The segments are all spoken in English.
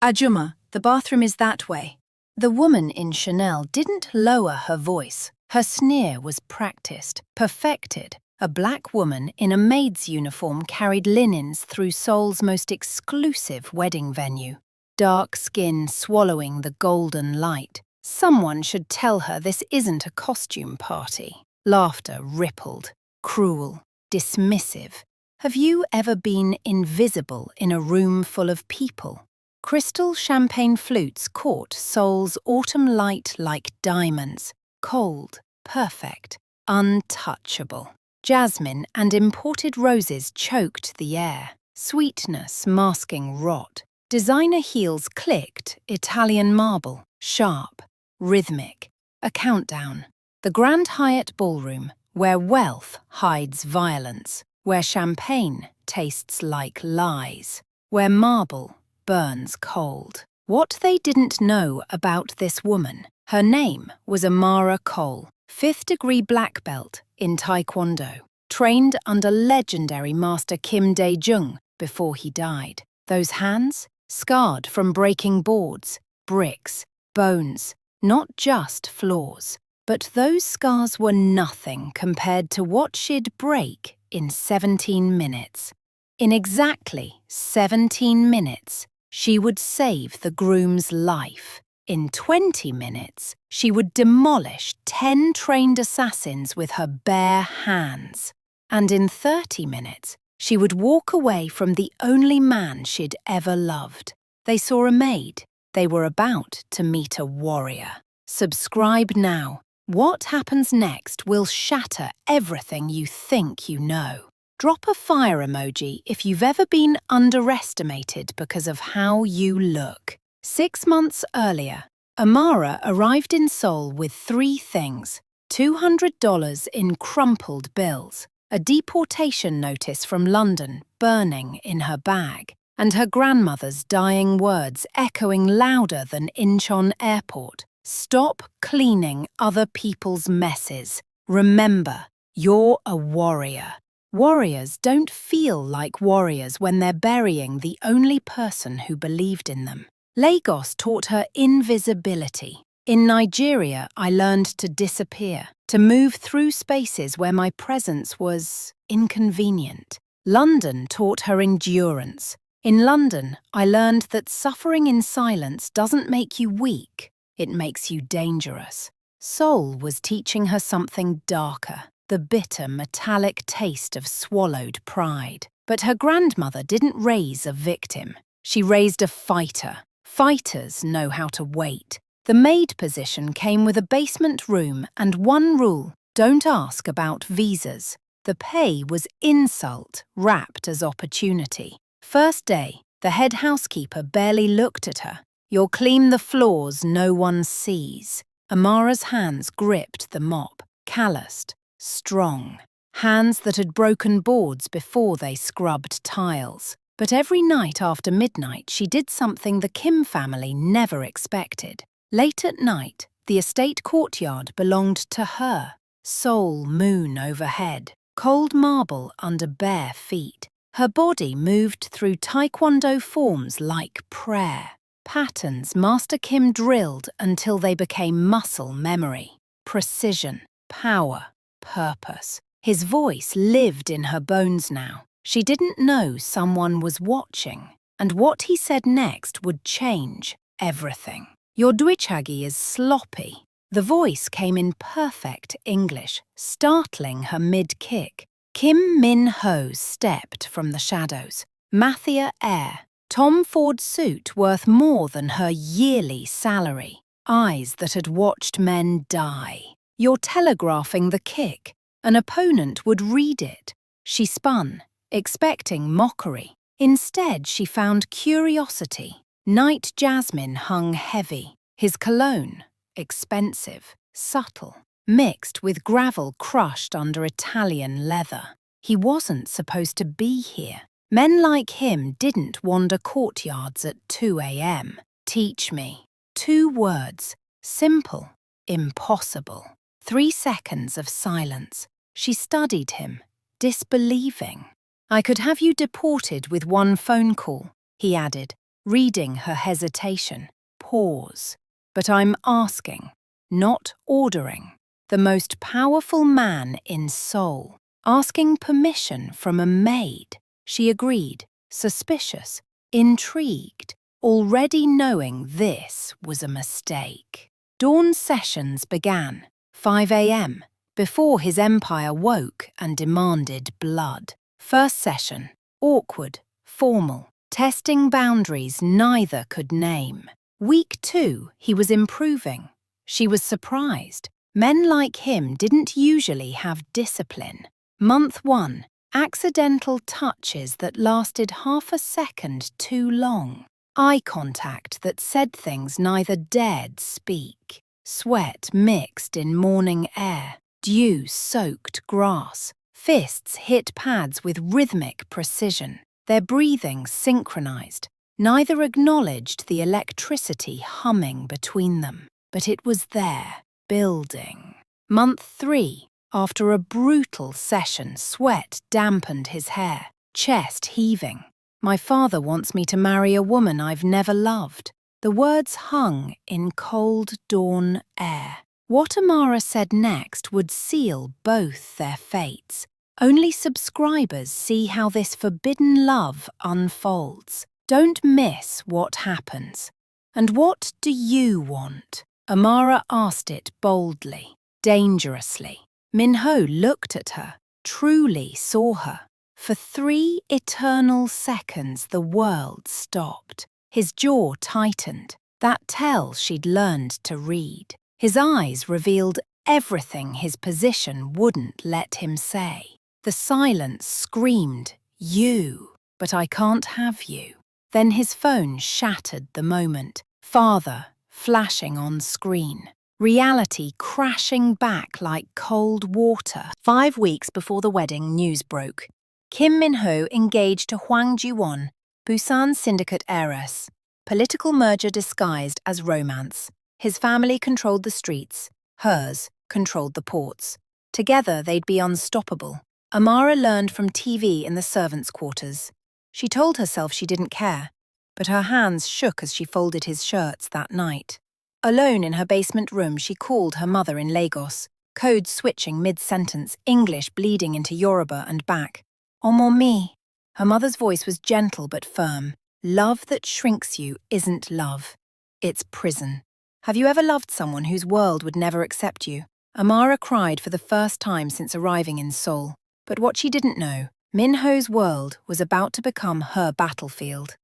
Ajuma, the bathroom is that way. The woman in Chanel didn't lower her voice. Her sneer was practiced, perfected. A black woman in a maid's uniform carried linens through Seoul's most exclusive wedding venue. Dark skin swallowing the golden light. Someone should tell her this isn't a costume party. Laughter rippled, cruel, dismissive. Have you ever been invisible in a room full of people? Crystal champagne flutes caught Seoul's autumn light like diamonds, cold, perfect, untouchable. Jasmine and imported roses choked the air, sweetness masking rot. Designer heels clicked, Italian marble, sharp, rhythmic. A countdown. The Grand Hyatt Ballroom, where wealth hides violence, where champagne tastes like lies, where marble burns cold. What they didn't know about this woman, her name was Amara Cole, 5th-degree black belt in Taekwondo, trained under legendary Master Kim Dae-jung before he died. Those hands, scarred from breaking boards, bricks, bones, not just flaws. But those scars were nothing compared to what she'd break in 17 minutes. In exactly 17 minutes, she would save the groom's life. In 20 minutes, she would demolish 10 trained assassins with her bare hands. And in 30 minutes, she would walk away from the only man she'd ever loved. They saw a maid. They were about to meet a warrior. Subscribe now. What happens next will shatter everything you think you know. Drop a fire emoji if you've ever been underestimated because of how you look. 6 months earlier, Amara arrived in Seoul with 3 things: $200 in crumpled bills, a deportation notice from London burning in her bag, and her grandmother's dying words echoing louder than Incheon Airport. Stop cleaning other people's messes. Remember, you're a warrior. Warriors don't feel like warriors when they're burying the only person who believed in them. Lagos taught her invisibility. In Nigeria, I learned to disappear, to move through spaces where my presence was inconvenient. London taught her endurance. In London, I learned that suffering in silence doesn't make you weak. It makes you dangerous. Seoul was teaching her something darker, the bitter, metallic taste of swallowed pride. But her grandmother didn't raise a victim. She raised a fighter. Fighters know how to wait. The maid position came with a basement room and one rule: don't ask about visas. The pay was insult wrapped as opportunity. First day, the head housekeeper barely looked at her. You'll clean the floors no one sees. Amara's hands gripped the mop, calloused, strong. Hands that had broken boards before they scrubbed tiles. But every night after midnight, she did something the Kim family never expected. Late at night, the estate courtyard belonged to her. Seoul moon overhead, cold marble under bare feet. Her body moved through Taekwondo forms like prayer. Patterns Master Kim drilled until they became muscle memory. Precision, power, purpose. His voice lived in her bones now. She didn't know someone was watching, and what he said next would change everything. Your Dwichagi is sloppy. The voice came in perfect English, startling her mid-kick. Kim Min-ho stepped from the shadows. Mafia air. Tom Ford's suit worth more than her yearly salary. Eyes that had watched men die. You're telegraphing the kick. An opponent would read it. She spun, expecting mockery. Instead, she found curiosity. Night jasmine hung heavy. His cologne, expensive, subtle, mixed with gravel crushed under Italian leather. He wasn't supposed to be here. Men like him didn't wander courtyards at 2 a.m. Teach me. 2 words. Simple. Impossible. 3 seconds of silence. She studied him, disbelieving. I could have you deported with 1 phone call, he added, reading her hesitation. Pause. But I'm asking, not ordering. The most powerful man in Seoul, asking permission from a maid. She agreed, suspicious, intrigued, already knowing this was a mistake. Dawn sessions began, 5 a.m., before his empire woke and demanded blood. First session, awkward, formal, testing boundaries neither could name. Week 2, he was improving. She was surprised. Men like him didn't usually have discipline. Month 1, accidental touches that lasted half a second too long. Eye contact that said things neither dared speak. Sweat mixed in morning air. Dew-soaked grass. Fists hit pads with rhythmic precision. Their breathing synchronized. Neither acknowledged the electricity humming between them. But it was there, building. Month 3, after a brutal session, sweat dampened his hair, chest heaving. My father wants me to marry a woman I've never loved. The words hung in cold dawn air. What Amara said next would seal both their fates. Only subscribers see how this forbidden love unfolds. Don't miss what happens. And what do you want? Amara asked it boldly, dangerously. Min-ho looked at her, truly saw her. For 3 eternal seconds the world stopped. His jaw tightened, that tell she'd learned to read. His eyes revealed everything his position wouldn't let him say. The silence screamed, "You, but I can't have you." Then his phone shattered the moment. Father, flashing on screen. Reality crashing back like cold water. 5 weeks before the wedding, news broke. Kim Min-ho engaged to Hwang Ji-won, Busan syndicate heiress. Political merger disguised as romance. His family controlled the streets. Hers controlled the ports. Together they'd be unstoppable. Amara learned from TV in the servants' quarters. She told herself she didn't care, but her hands shook as she folded his shirts that night. Alone in her basement room, she called her mother in Lagos, code switching mid-sentence, English bleeding into Yoruba and back. "Omo mi." Her mother's voice was gentle but firm. Love that shrinks you isn't love. It's prison. Have you ever loved someone whose world would never accept you? Amara cried for the first time since arriving in Seoul. But what she didn't know, Min-ho's world was about to become her battlefield.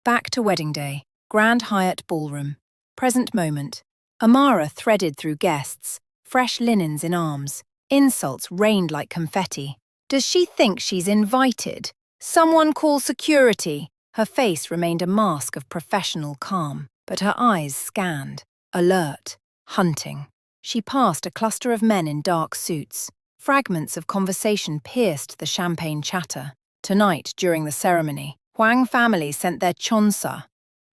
Back to wedding day, Grand Hyatt ballroom. Present moment. Amara threaded through guests, fresh linens in arms. Insults rained like confetti. Does she think she's invited? Someone call security. Her face remained a mask of professional calm, but her eyes scanned. Alert. Hunting. She passed a cluster of men in dark suits. Fragments of conversation pierced the champagne chatter. Tonight, during the ceremony, Hwang family sent their Chonsa,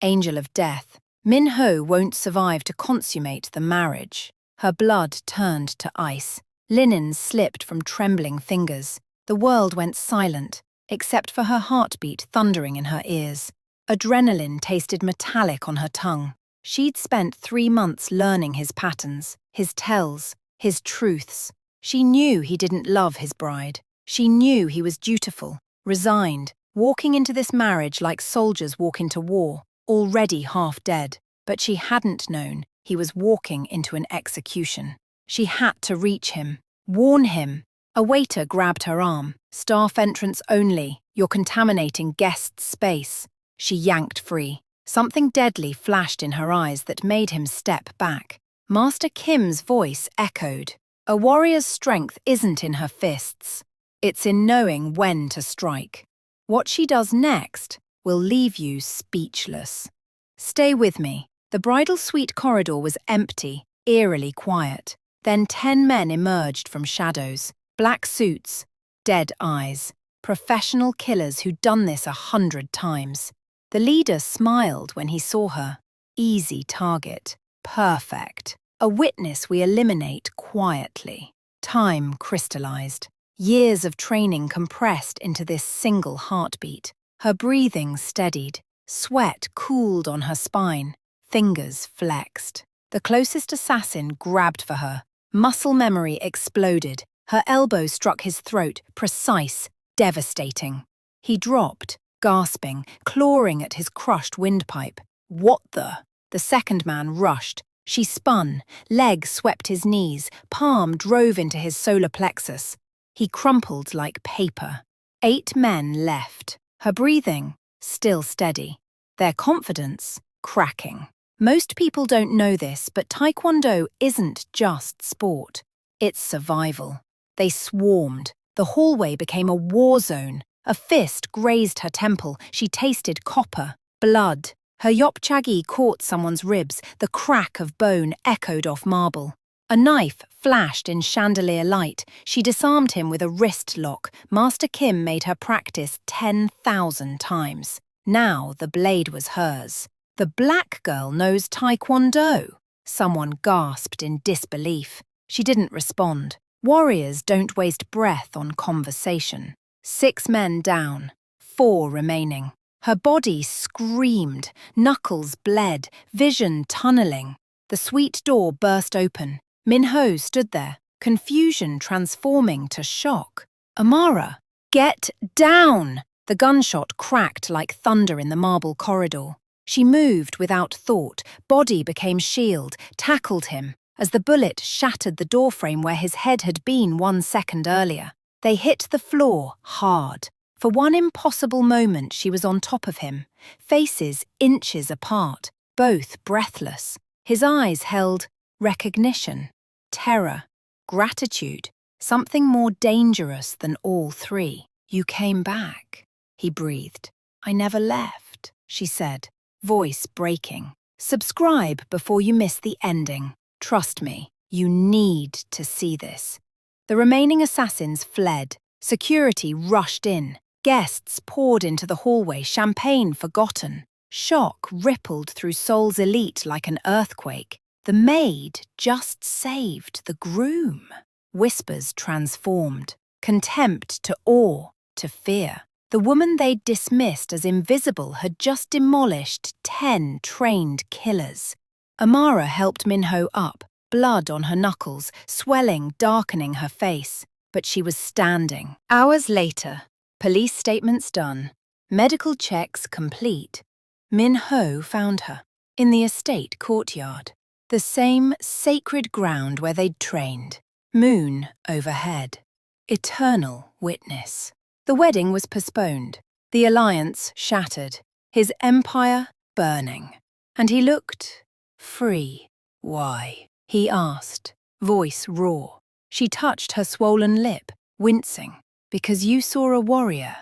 angel of death. Min-ho won't survive to consummate the marriage. Her blood turned to ice. Linens slipped from trembling fingers. The world went silent, except for her heartbeat thundering in her ears. Adrenaline tasted metallic on her tongue. She'd spent 3 months learning his patterns, his tells, his truths. She knew he didn't love his bride. She knew he was dutiful, resigned, walking into this marriage like soldiers walk into war, already half dead. But she hadn't known he was walking into an execution. She had to reach him, warn him. A waiter grabbed her arm. "Staff entrance only. You're contaminating guest space." She yanked free. Something deadly flashed in her eyes that made him step back. Master Kim's voice echoed. A warrior's strength isn't in her fists. It's in knowing when to strike. What she does next will leave you speechless. Stay with me. The bridal suite corridor was empty, eerily quiet. Then 10 men emerged from shadows. Black suits, dead eyes. Professional killers who'd done this 100 times. The leader smiled when he saw her. Easy target. Perfect. A witness we eliminate quietly. Time crystallized. Years of training compressed into this single heartbeat. Her breathing steadied. Sweat cooled on her spine, fingers flexed. The closest assassin grabbed for her. Muscle memory exploded. Her elbow struck his throat, precise, devastating. He dropped, gasping, clawing at his crushed windpipe. What the? The second man rushed. She spun, leg swept his knees, palm drove into his solar plexus. He crumpled like paper. 8 men left. Her breathing, still steady. Their confidence, cracking. Most people don't know this, but Taekwondo isn't just sport. It's survival. They swarmed. The hallway became a war zone. A fist grazed her temple. She tasted copper, blood. Her yopchagi caught someone's ribs. The crack of bone echoed off marble. A knife flashed in chandelier light. She disarmed him with a wrist lock. Master Kim made her practice 10,000 times. Now the blade was hers. The black girl knows Taekwondo. Someone gasped in disbelief. She didn't respond. Warriors don't waste breath on conversation. 6 men down, 4 remaining. Her body screamed, knuckles bled, vision tunneling. The suite door burst open. Min-ho stood there, confusion transforming to shock. Amara, get down! The gunshot cracked like thunder in the marble corridor. She moved without thought, body became shield, tackled him, as the bullet shattered the doorframe where his head had been 1 second earlier. They hit the floor hard. For one impossible moment she was on top of him, faces inches apart, both breathless. His eyes held recognition, terror, gratitude, something more dangerous than all 3. You came back, he breathed. I never left, she said, voice breaking. Subscribe before you miss the ending. Trust me, you need to see this. The remaining assassins fled. Security rushed in. Guests poured into the hallway, champagne forgotten. Shock rippled through Seoul's elite like an earthquake. The maid just saved the groom. Whispers transformed. Contempt to awe, to fear. The woman they'd dismissed as invisible had just demolished 10 trained killers. Amara helped Min-ho up, blood on her knuckles, swelling, darkening her face. But she was standing. Hours later, police statements done, medical checks complete. Min-ho found her in the estate courtyard, the same sacred ground where they'd trained. Moon overhead. Eternal witness. The wedding was postponed, the alliance shattered, his empire burning. And he looked free. Why? He asked, voice raw. She touched her swollen lip, wincing. Because you saw a warrior,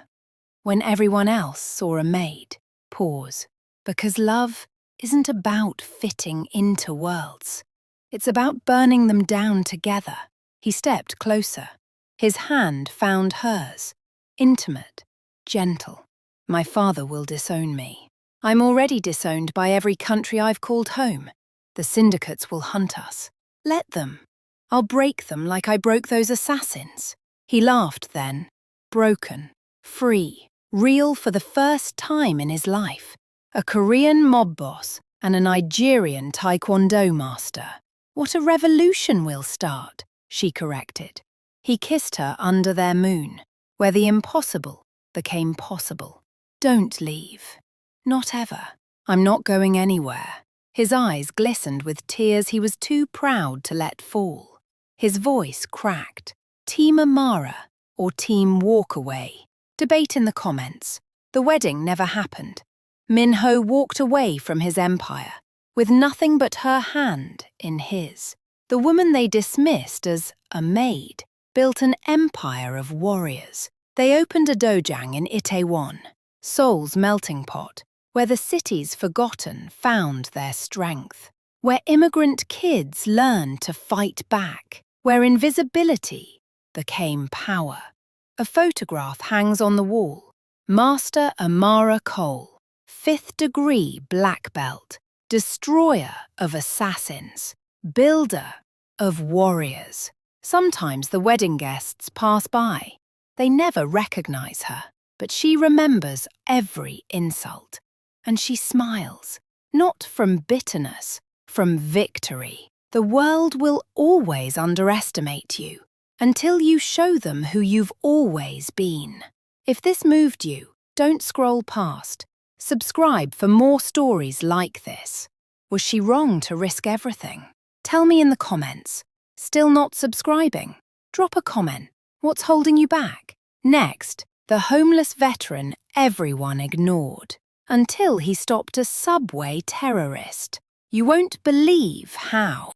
when everyone else saw a maid. Pause. Because love isn't about fitting into worlds. It's about burning them down together. He stepped closer. His hand found hers. Intimate, gentle. My father will disown me. I'm already disowned by every country I've called home. The syndicates will hunt us. Let them. I'll break them like I broke those assassins. He laughed then, broken, free, real for the first time in his life. A Korean mob boss and a Nigerian Taekwondo master. What a revolution we'll start, she corrected. He kissed her under their moon, where the impossible became possible. Don't leave. Not ever. I'm not going anywhere. His eyes glistened with tears he was too proud to let fall. His voice cracked. Team Amara or Team Walkaway? Debate in the comments. The wedding never happened. Min-ho walked away from his empire, with nothing but her hand in his. The woman they dismissed as a maid built an empire of warriors. They opened a dojang in Itaewon, Seoul's melting pot, where the city's forgotten found their strength, where immigrant kids learned to fight back, where invisibility became power. A photograph hangs on the wall. Master Amara Cole, 5th degree black belt, destroyer of assassins, builder of warriors. Sometimes the wedding guests pass by. They never recognize her, but she remembers every insult. and she smiles. Not from bitterness, from victory. The world will always underestimate you until you show them who you've always been. If this moved you, don't scroll past. Subscribe for more stories like this. Was she wrong to risk everything? Tell me in the comments. Still not subscribing? Drop a comment. What's holding you back? Next, the homeless veteran everyone ignored until he stopped a subway terrorist. You won't believe how.